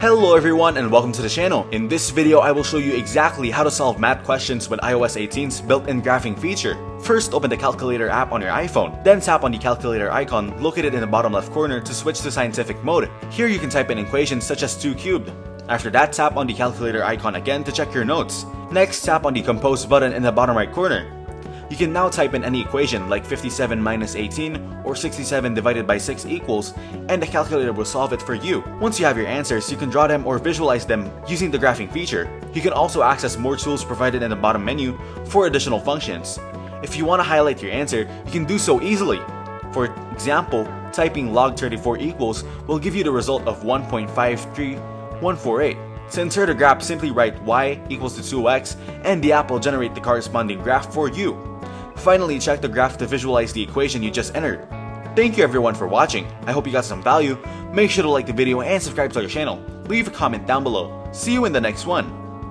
Hello everyone and welcome to the channel. In this video, I will show you exactly how to solve math questions with iOS 18's built-in graphing feature. First, open the calculator app on your iPhone. Then tap on the calculator icon located in the bottom left corner to switch to scientific mode. Here you can type in equations such as 2 cubed. After that, tap on the calculator icon again to check your notes. Next, tap on the compose button in the bottom right corner. You can now type in any equation like 57 minus 18 or 67 divided by 6 equals, and the calculator will solve it for you. Once you have your answers, you can draw them or visualize them using the graphing feature. You can also access more tools provided in the bottom menu for additional functions. If you want to highlight your answer, you can do so easily. For example, typing log 34 equals will give you the result of 1.53148. To insert a graph, simply write y equals to 2x and the app will generate the corresponding graph for you. Finally, check the graph to visualize the equation you just entered. Thank you everyone for watching. I hope you got some value. Make sure to like the video and subscribe to our channel. Leave a comment down below. See you in the next one.